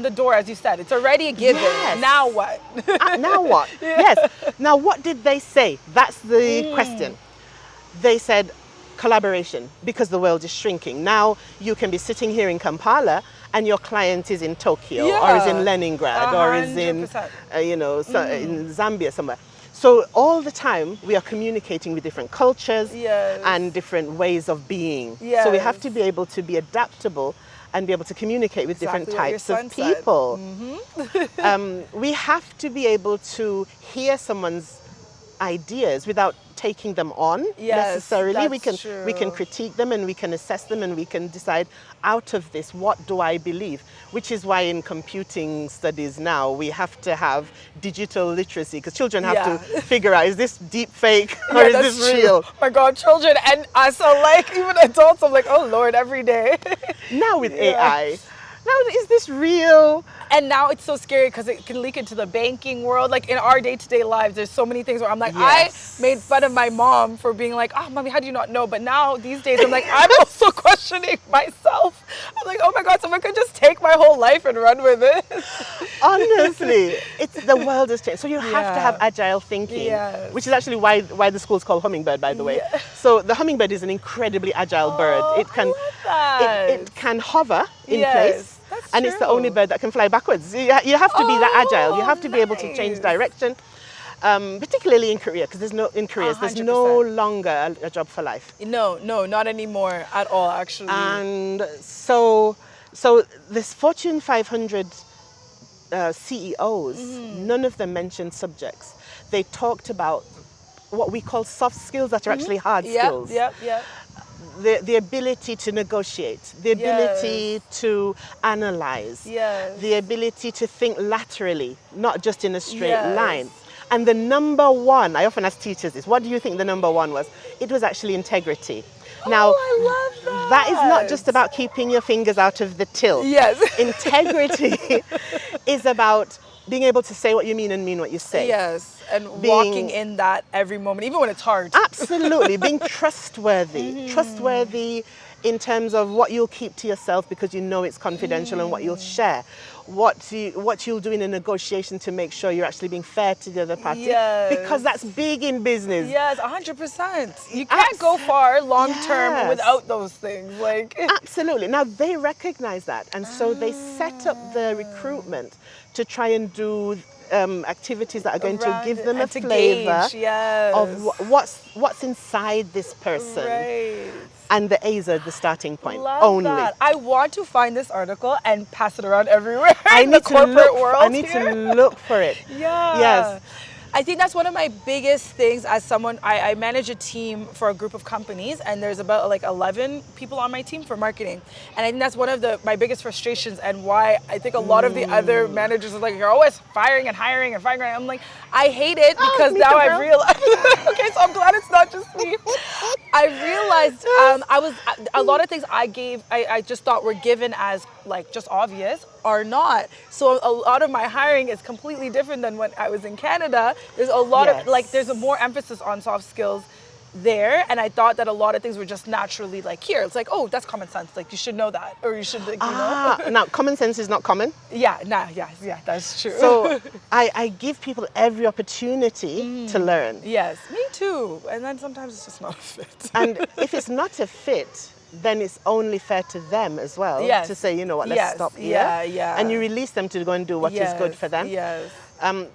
the door, as you said. It's already a given. Yes. Now what? Now what? Yes. Now, what did they say? That's the question. They said collaboration, because the world is shrinking. Now you can be sitting here in Kampala and your client is in Tokyo or is in Leningrad 100%. Or is in, in Zambia somewhere. So all the time we are communicating with different cultures and different ways of being. So we have to be able to be adaptable and be able to communicate with different types of people. We have to be able to hear someone's ideas without taking them on necessarily. We can critique them and we can assess them and we can decide, out of this, what do I believe? Which is why in computing studies now we have to have digital literacy, because children have to figure out, is this deep fake or is this real? Oh my God, children and us are like, even adults, I'm like, oh Lord, every day. Now with AI, now is this real? And now it's so scary because it can leak into the banking world. Like in our day-to-day lives, there's so many things where I'm like, I made fun of my mom for being like, oh, mommy, how do you not know? But now these days, I'm like, I'm also questioning myself. I'm like, oh my God, someone could just take my whole life and run with it. Honestly, the world has changed. So you have to have agile thinking, which is actually why the school's called Hummingbird, by the way. So the hummingbird is an incredibly agile bird. It can hover in place. And it's the only bird that can fly backwards. You have to be that agile. You have to be able to change direction, particularly in Korea, because there's no longer a job for life. No, not anymore at all, actually. And so this Fortune 500 CEOs, none of them mentioned subjects. They talked about what we call soft skills that are actually hard skills. The ability to negotiate, the ability to analyze, the ability to think laterally, not just in a straight line. And the number one, I often ask teachers this, what do you think the number one was? It was actually integrity. Now, I love that. That is not just about keeping your fingers out of the till. Yes. Integrity is about being able to say what you mean and mean what you say. Yes, and walking in that every moment, even when it's hard. Absolutely, being trustworthy. Trustworthy in terms of what you'll keep to yourself because you know it's confidential and what you'll share. What you'll do in a negotiation to make sure you're actually being fair to the other party. Because that's big in business. Yes, 100%. You can't go far long term without those things. Absolutely. Now they recognize that, and so they set up the recruitment to try and do activities that are going to give them a flavor of what's inside this person. Right. And the A's are the starting point. Love only. That. I want to find this article and pass it around everywhere in the corporate world. I need to look for it. Yes. I think that's one of my biggest things as someone, I manage a team for a group of companies, and there's about 11 people on my team for marketing. And I think that's one of my biggest frustrations, and why I think a lot of the other managers are like, you're always firing and hiring and firing. I'm like, I hate it because now I realize, okay, so I'm glad it's not just me. I realized a lot of things I just thought were given as just obvious are not. So a lot of my hiring is completely different than when I was in Canada. There's a lot of there's a more emphasis on soft skills there, and I thought that a lot of things were just naturally here. It's like, oh, that's common sense. You should know that, or you should, you know. Now, common sense is not common. Yeah, that's true. So I give people every opportunity to learn. Yes, me too. And then sometimes it's just not a fit. And if it's not a fit, then it's only fair to them as well to say, you know what, let's stop here. And you release them to go and do what is good for them.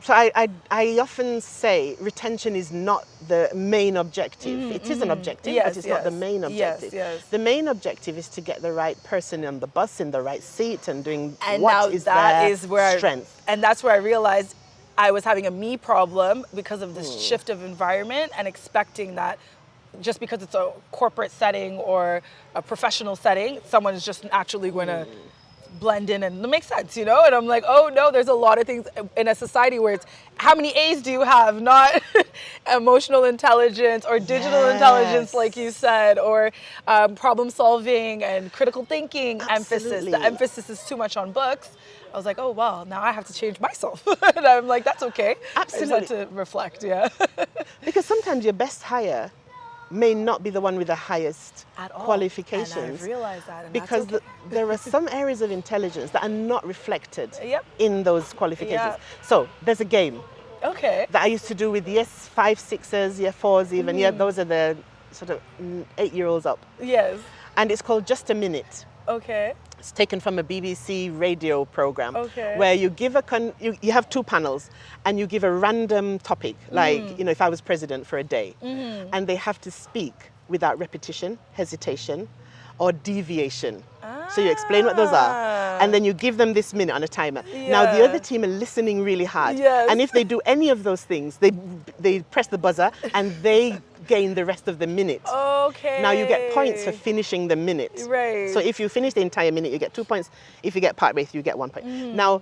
So I often say retention is not the main objective. It is an objective, but it's not the main objective. The main objective is to get the right person on the bus in the right seat and doing what is their strength. And that's where I realized I was having a me problem because of this shift of environment and expecting that just because it's a corporate setting or a professional setting, someone is just naturally going to blend in and it makes sense, you know? And I'm like, oh no, there's a lot of things in a society where it's how many A's do you have, not emotional intelligence or digital intelligence, like you said, or problem solving and critical thinking emphasis. The emphasis is too much on books. I was like, oh, wow, now I have to change myself. And I'm like, that's okay. Absolutely. I just had to reflect, yeah. Because sometimes your best hire may not be the one with the highest qualifications. And I've realized that. And because that's okay. there are some areas of intelligence that are not reflected Yep. in those qualifications. Yeah. So there's a game Okay. that I used to do with year 5, 6s, year 4s even. Yeah, those are the sort of 8-year-olds up. Yes. And it's called Just a Minute. Okay. It's taken from a BBC radio program Okay. where you give you have 2 panels and you give a random topic, like, you know, if I was president for a day, and they have to speak without repetition, hesitation, or deviation. So you explain what those are, and then you give them this minute on a timer. Now the other team are listening really hard, and if they do any of those things, they press the buzzer and they gain the rest of the minute. Okay. Now you get points for finishing the minute. Right. So if you finish the entire minute, you get 2 points. If you get partway through, you get 1 point. Now,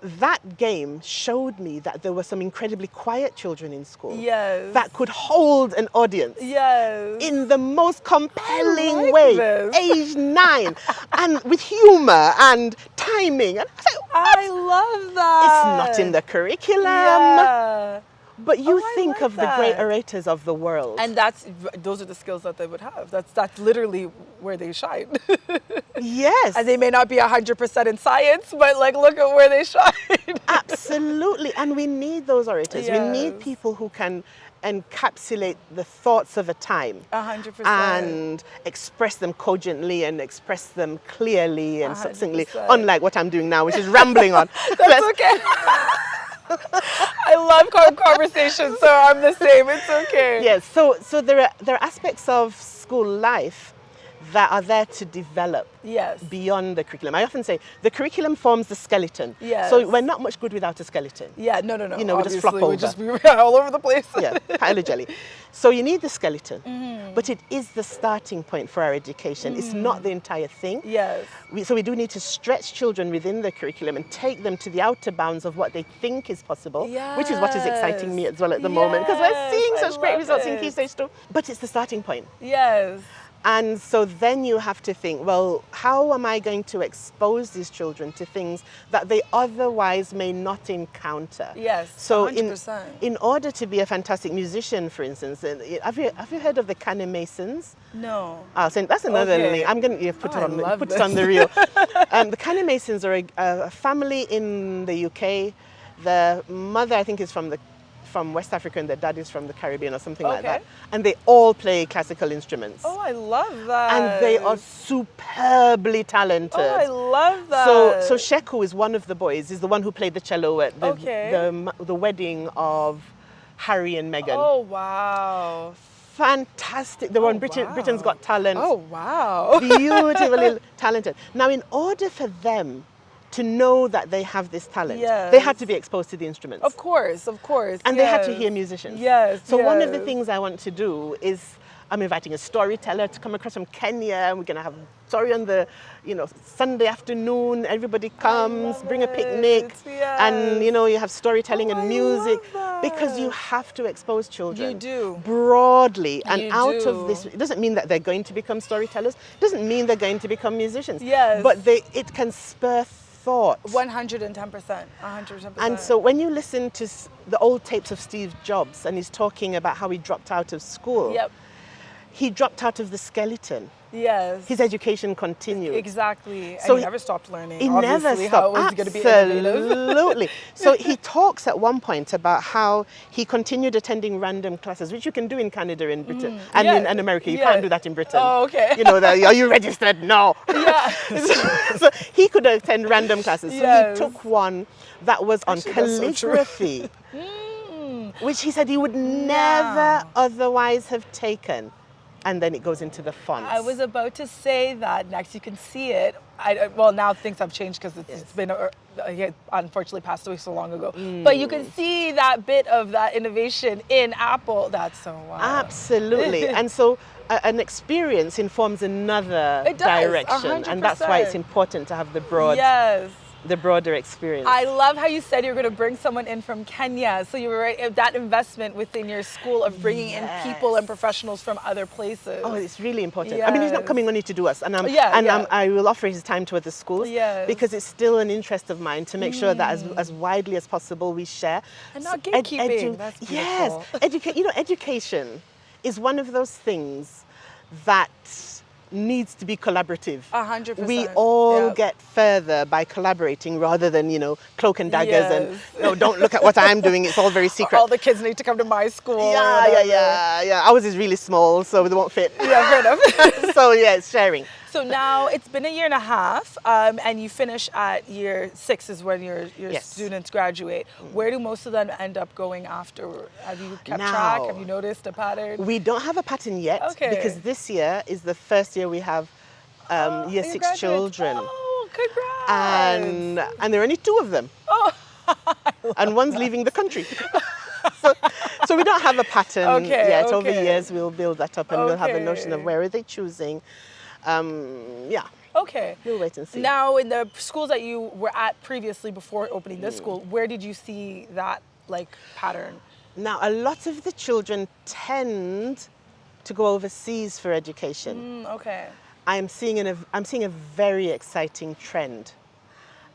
that game showed me that there were some incredibly quiet children in school. Yes. That could hold an audience. Yes. In the most compelling like way. this. Age 9. And with humor and timing. And I was like, what? I love that. It's not in the curriculum. Yeah. But you I think like of the great that. orators of the world. And those are the skills that they would have. That's literally where they shine. Yes. And they may not be 100% in science, but like look at where they shine. Absolutely. And we need those orators. We need Yes. people who can encapsulate the thoughts of a time 100%. and express them cogently and express them clearly and succinctly, 100%. unlike what I'm doing now, which is rambling on. That's okay. I love conversation, so I'm the same. It's okay. Yes, so there are aspects of school life that are there to develop Yes. beyond the curriculum. I often say the curriculum forms the skeleton. Yes. So we're not much good without a skeleton. Yeah, no. You know, we just flop Obviously, over. we just be all over the place. Yeah, pile of jelly. So you need the skeleton, but it is the starting point for our education. It's not the entire thing. Yes. So we do need to stretch children within the curriculum and take them to the outer bounds of what they think is possible, which is what is exciting me as well at the moment, because we're seeing Yes, such I great love results in it. Key Stage 2. But it's the starting point. Yes. And so then you have to think, well, how am I going to expose these children to things that they otherwise may not encounter? Yes. So 100%. in order to be a fantastic musician, for instance, have you heard of the Cane Masons? No. So that's another Okay. link. I'm going to put Oh, I love it this. on the reel. The Cane Masons are a family in the UK. The mother, I think, is from West Africa and the dad is from the Caribbean or something like that. And they all play classical instruments. Oh, I love that. And they are superbly talented. Oh, I love that. So Sheku is one of the boys. He's the one who played the cello at the wedding of Harry and Meghan. Oh, wow. Fantastic. They were on wow. Britain's Got Talent. Oh, wow. Beautifully talented. Now, in order for them to know that they have this talent, Yes. they had to be exposed to the instruments. Of course. And they had to hear musicians. Yes. So one of the things I want to do is I'm inviting a storyteller to come across from Kenya, and we're going to have a story on the, Sunday afternoon. Everybody comes, bring a picnic, and you have storytelling and music, because you have to expose children. You do. Broadly, and You out do. of this. It doesn't mean that they're going to become storytellers. It doesn't mean they're going to become musicians. Yes. But it can spur thought. 110%. 110%. And so when you listen to the old tapes of Steve Jobs, and he's talking about how he dropped out of school, Yep. he dropped out of the skeleton. Yes. His education continued. Exactly. So And he never stopped learning. He Obviously, never How stopped. was he going to be innovative? Absolutely. So he talks at one point about how he continued attending random classes, which you can do in Canada and Britain, and Yeah. in America. You Yeah. can't do that in Britain. Oh, okay. Are you registered? No. Yeah. So he could attend random classes. So Yes. he took one that was on Actually, that's so true. calligraphy, which he said he would never otherwise have taken. And then it goes into the fonts. I was about to say that next. You can see it. Well, now things have changed because it's been he unfortunately passed away so long ago. But you can see that bit of that innovation in Apple. That's so wild. Absolutely. And so an experience informs another direction. 100%. And that's why it's important to have the broader experience. I love how you said you're going to bring someone in from Kenya. So you were right, that investment within your school of bringing in people and professionals from other places. Oh, it's really important. I mean, he's not coming only to do us, and I will offer his time to other schools because it's still an interest of mine to make sure that as widely as possible we share. And not gatekeeping. That's beautiful. Yes, education is one of those things that needs to be collaborative. 100%. We all get further by collaborating rather than, cloak and daggers and don't look at what I'm doing. It's all very secret. All the kids need to come to my school. Yeah. Ours is really small, so they won't fit. Yeah, fair enough. So it's sharing. So now it's been a year and a half, and you finish at year 6 is when your students graduate. Where do most of them end up going after? Have you kept track? Have you noticed a pattern? We don't have a pattern yet because this year is the first year we have year 6 children. Oh, congrats! And there are only 2 of them. Oh, and one's leaving the country. So we don't have a pattern yet. Over years we'll build that up and we'll have a notion of where are they choosing. Okay. We'll wait and see. Now, in the schools that you were at previously before opening this school, where did you see that pattern? Now, a lot of the children tend to go overseas for education. Okay. I'm seeing a very exciting trend,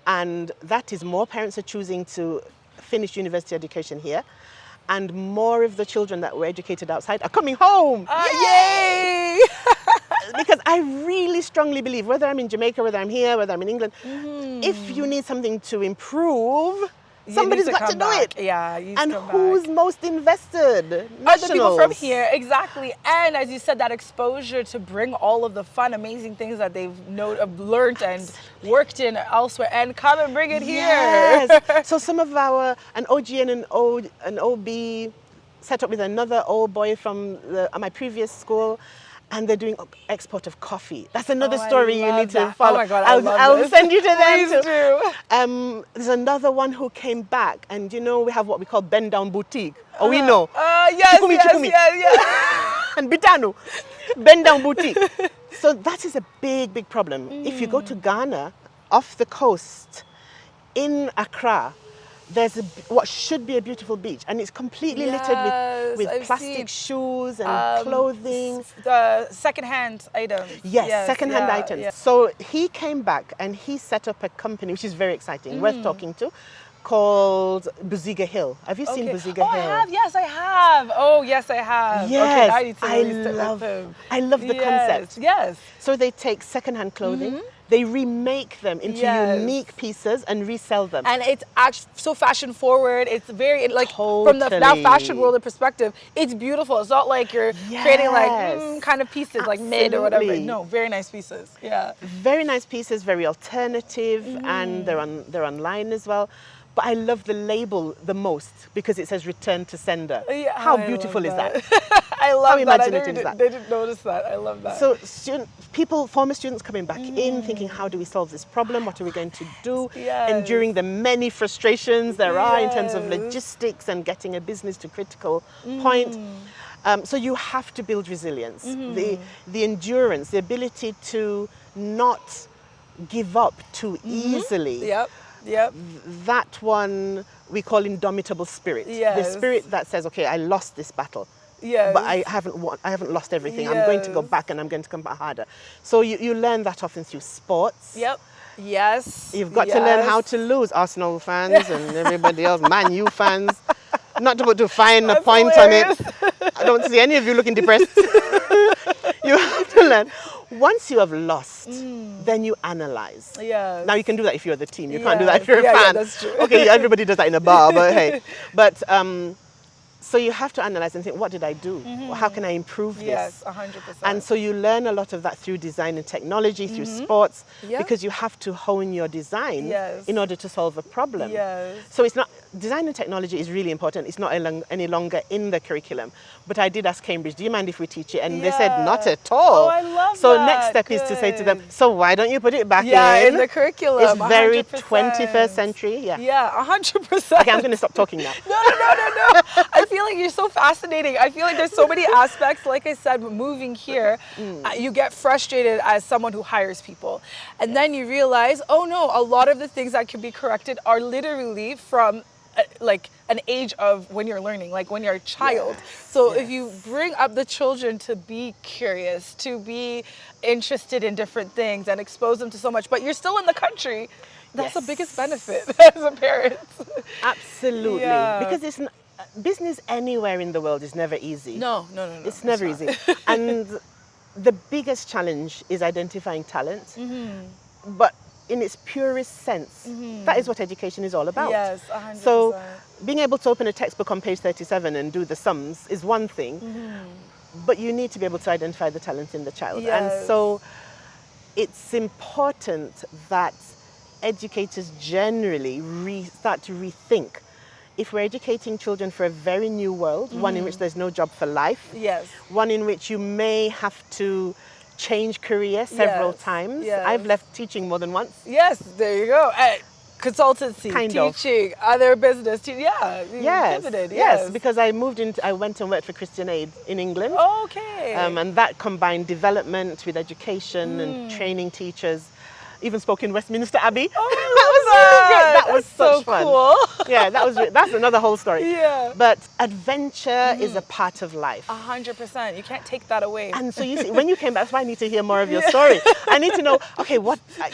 and that is more parents are choosing to finish university education here, and more of the children that were educated outside are coming home. Yay! Because I really strongly believe, whether I'm in Jamaica, whether I'm here, whether I'm in England, if you need something to improve, somebody's got to do it. Yeah, and who's most invested? Other people from here, exactly. And as you said, that exposure to bring all of the fun, amazing things that they've learned and worked in elsewhere, and come and bring it here. Yes. So some of an OG and an OB set up with another old boy from my previous school. And they're doing export of coffee. That's another story you need to follow. Oh my God, I'll send you to them. Please do. There's another one who came back, and we have what we call bend down boutique. We know. Yes. And Bitano, bend down boutique. So that is a big, big problem. If you go to Ghana, off the coast, in Accra, there's what should be a beautiful beach, and it's completely littered with plastic shoes and clothing. Second-hand items. Yes, second-hand items. Yeah. So he came back and he set up a company, which is very exciting, worth talking to, called Buziga Hill. Have you seen Buziga Hill? I have. Yes, I have. Oh, yes, I have. Yes, I need to I love the concept. Yes. So they take second-hand clothing. They remake them into unique pieces and resell them. And it's actually so fashion forward. It's very from the now fashion world perspective, it's beautiful. It's not like you're creating kind of pieces like mid or whatever. No, very nice pieces. Yeah. Very nice pieces, very alternative, and they're online as well. But I love the label the most because it says return to sender. Yeah, How beautiful is that? I love How that. imaginative is that? They didn't notice that. I love that. So former students coming back in, thinking, how do we solve this problem? What are we going to do? Enduring the many frustrations there are in terms of logistics and getting a business to critical point. So you have to build resilience, the endurance, the ability to not give up too easily. Yep. That one we call indomitable spirit. The spirit that says, okay, I lost this battle. But I haven't lost everything. I'm going to go back and I'm going to come back harder. So you learn that often through sports. Yes. You've got to learn how to lose. Arsenal fans and everybody else, Man U fans. Not to find a point hilarious. on it. I don't see any of you looking depressed. You have to learn. Once you have lost, then you analyze. Now you can do that if you're the team. You can't do that if you're a fan. Yeah, that's true. Okay, everybody does that in a bar, but hey. But so you have to analyze and think, what did I do? How can I improve this? Yes, 100%. And so you learn a lot of that through design and technology, through sports, because you have to hone your design in order to solve a problem. So it's not design and technology is really important. It's not any longer in the curriculum. But I did ask Cambridge, do you mind if we teach it? And they said, not at all. Oh, I love so that. next step is to say to them, so why don't you put it back in the curriculum? It's very 100%. 21st century. Yeah. Yeah, 100%. Okay, I'm going to stop talking now. No. I feel like you're so fascinating. I feel like there's so many aspects. Like I said, moving here, you get frustrated as someone who hires people. And then you realize, oh no, a lot of the things that can be corrected are literally from like an age of when you're learning, like when you're a child. So if you bring up the children to be curious, to be interested in different things and expose them to so much, but you're still in the country, that's the biggest benefit as a parent. Absolutely. Because it's business anywhere in the world is never easy. No. It's never easy. And the biggest challenge is identifying talent. But in its purest sense, that is what education is all about. Yes, 100%. So being able to open a textbook on page 37 and do the sums is one thing, but you need to be able to identify the talent in the child. Yes. And so it's important that educators generally start to rethink. If we're educating children for a very new world, one in which there's no job for life, one in which you may have to change career several times. I've left teaching more than once. Yes, there you go. Consultancy, teaching, other business. Pivoted. Yes, because I went and worked for Christian Aid in England. Okay. And that combined development with education and training teachers. Even spoke in Westminster Abbey. That was such fun. Cool. Yeah, that's another whole story. Yeah. But adventure is a part of life. 100%. You can't take that away. And so you see, when you came back, that's why I need to hear more of your story. I need to know,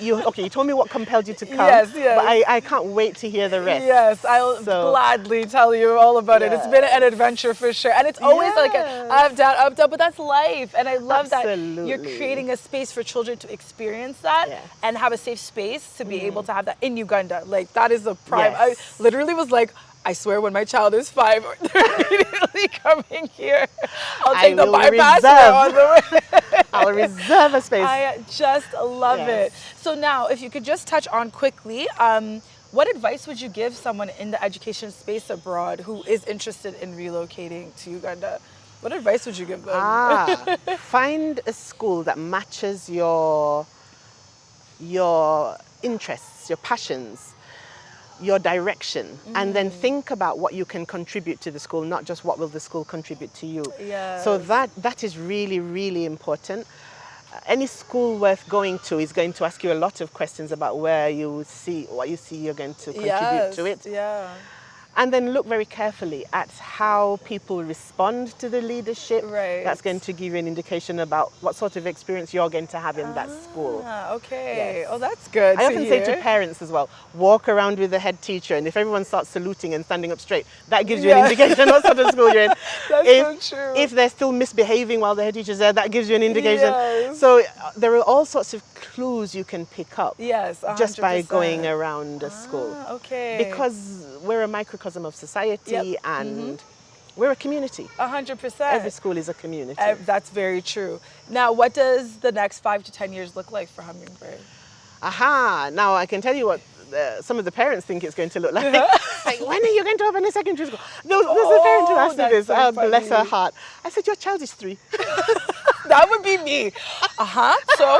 you told me what compelled you to come. Yes. But I can't wait to hear the rest. Yes, I'll gladly tell you all about it. It's been an adventure for sure. And it's always like an up, down, but that's life. And I love that you're creating a space for children to experience that and have a safe space to be able to have that in Uganda. Like, that is the prime. I literally was like, I swear when my child is 5, they're immediately coming here. I'll take the bypass on the way. I'll reserve a space. I just love it. So now, if you could just touch on quickly, what advice would you give someone in the education space abroad who is interested in relocating to Uganda? What advice would you give them? Find a school that matches your interests, your passions, your direction, and then think about what you can contribute to the school, not just what will the school contribute to you. So that is really, really important. Any school worth going to is going to ask you a lot of questions about what you see you're going to contribute to it. And then look very carefully at how people respond to the leadership. That's going to give you an indication about what sort of experience you're going to have in that school. Okay. Oh, that's good. I often say to parents as well, walk around with the head teacher, and if everyone starts saluting and standing up straight, that gives you an indication what sort of school you're in. That's so true. If they're still misbehaving while the head teacher's there, that gives you an indication. So there are all sorts of clues you can pick up just by going around a school. Because we're a microcosm of society and we're a community. 100%. Every school is a community. That's very true. Now, what does the next 5 to 10 years look like for Hummingbird? Now I can tell you what some of the parents think it's going to look like. Like, when are you going to open a secondary school? There's a parent who asked me this. So bless her heart. I said, your child is 3. That would be me. So?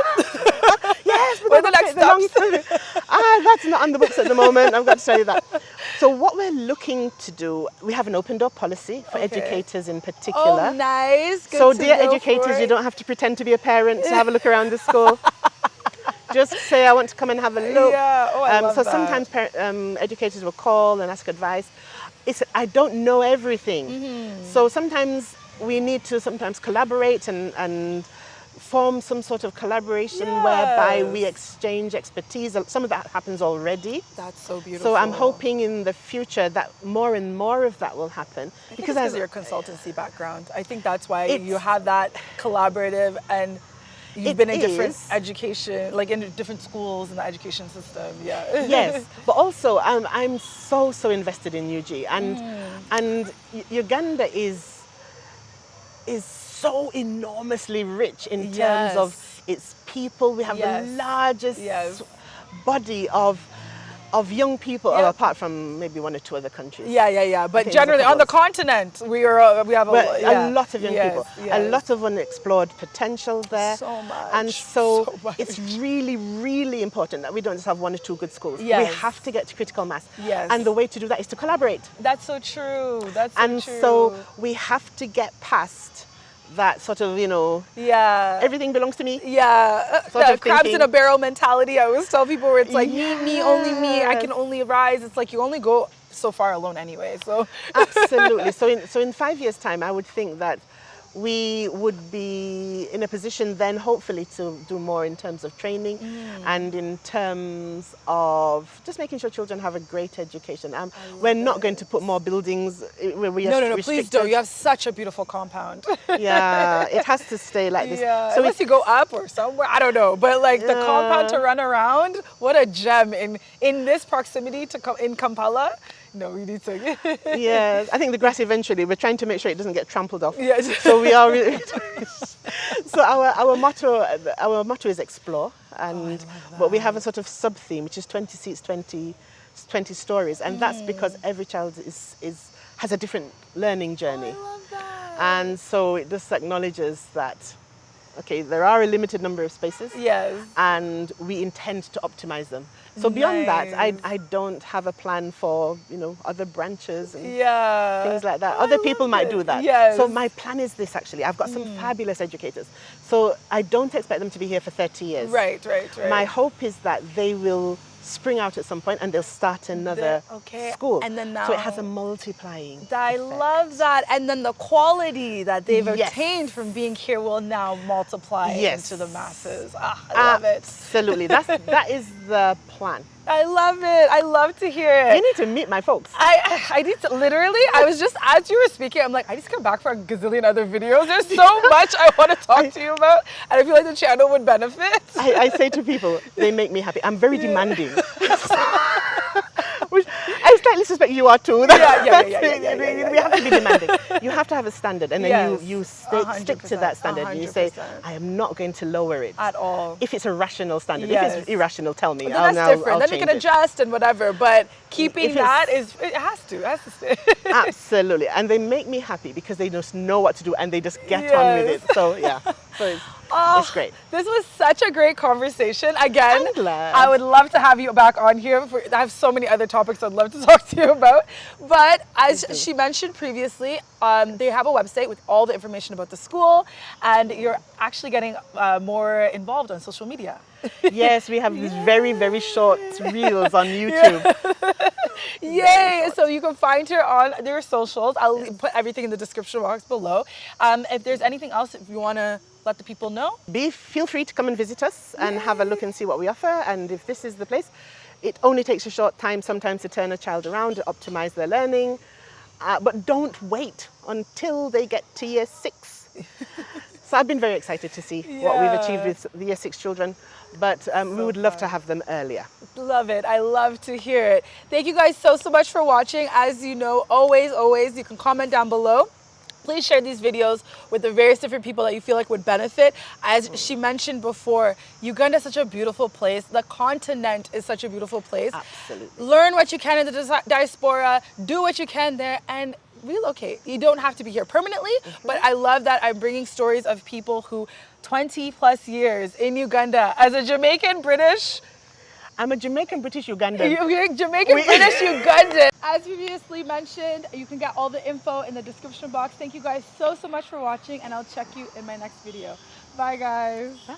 Yes, but the next steps? That's not on the books at the moment. I've got to tell you that. So what we're looking to do, we have an open door policy for educators in particular. Oh, nice. Good so to dear know educators, you don't have to pretend to be a parent to have a look around the school. Just say, I want to come and have a look. I love so that. sometimes educators will call and ask advice. I don't know everything. So sometimes we need to collaborate and form some sort of collaboration whereby we exchange expertise. Some of that happens already. That's so beautiful. So I'm hoping in the future that more and more of that will happen. Because of your consultancy background. I think that's why you have that collaborative, and you've been in different education, like in different schools in the education system. Yes, but also I'm so invested in UG, and Uganda is so enormously rich in terms of its people. We have the largest body of of young people, apart from maybe one or two other countries. Yeah. But generally on the continent, we have a lot of young people, yes. a lot of unexplored potential there. So much. And so it's really, really important that we don't just have one or two good schools. Yes. We have to get to critical mass. Yes. And the way to do that is to collaborate. That's so true. That's so and true. so we have to get past that sort of, everything belongs to me. Yeah, the crabs in a barrel mentality. I always tell people where it's like me, only me. I can only rise. It's like you only go so far alone anyway. So absolutely. So in 5 years' time, I would think that we would be in a position then hopefully to do more in terms of training and in terms of just making sure children have a great education. We're not going to put more buildings where we are No, please don't. You have such a beautiful compound. Yeah, it has to stay like this. Yeah, so unless you go up or somewhere, I don't know. But like the compound to run around, what a gem in this proximity in Kampala. No, we need to. Yeah, I think the grass eventually, we're trying to make sure it doesn't get trampled off. Yes. So we are really. So our motto is explore, but we have a sort of sub theme which is 20 seats, 20 stories, and that's because every child has a different learning journey. I love that. And so it just acknowledges that. Okay, there are a limited number of spaces. Yes. And we intend to optimize them. So beyond that, I don't have a plan for, other branches and things like that. Other people might do that. Yes. So my plan is this actually. I've got some fabulous educators. So I don't expect them to be here for 30 years. Right. My hope is that they will spring out at some point and they'll start another school. And then now, so it has a multiplying I effect. love that. And then the quality that they've obtained from being here will now multiply into the masses. I love it. Absolutely. That is the plan. I love it. I love to hear it. You need to meet my folks. I need to, literally, I was just, as you were speaking, I'm like, I need to come back for a gazillion other videos. There's so much I want to talk to you about. And I feel like the channel would benefit. I say to people, they make me happy. I'm very demanding. Which I slightly suspect you are too. Yeah. We have to be demanding. You have to have a standard, and then you stick to that standard. 100%. And you say, I am not going to lower it at all. If it's a rational standard. If it's irrational, tell me. Well, that's different. Then we can adjust and whatever. But keeping that it has to stay. Absolutely. And they make me happy because they just know what to do and they just get on with it. So yeah. So it's great. This was such a great conversation. Again, I'm glad. I would love to have you back on here. I have so many other topics I'd love to talk to you about. But as she mentioned previously, they have a website with all the information about the school, and you're actually getting more involved on social media. Yes, we have these very, very short reels on YouTube. Yay! So you can find her on their socials. I'll put everything in the description box below. If there's anything else, if you want to let the people know. Feel free to come and visit us and have a look and see what we offer. And if this is the place, it only takes a short time sometimes to turn a child around, to optimize their learning. But don't wait until they get to year 6. So I've been very excited to see what we've achieved with the year 6 children. But we would love to have them earlier. Love it. I love to hear it. Thank you guys so much for watching. As you know, always, you can comment down below. Please share these videos with the various different people that you feel like would benefit. As she mentioned before, Uganda is such a beautiful place. The continent is such a beautiful place. Absolutely. Learn what you can in the diaspora. Do what you can there and relocate. You don't have to be here permanently, but I love that I'm bringing stories of people who 20 plus years in Uganda as a Jamaican British. I'm a Jamaican British Ugandan. You're Jamaican British Ugandan. As previously mentioned, you can get all the info in the description box. Thank you guys so much for watching, and I'll check you in my next video. Bye guys. Bye.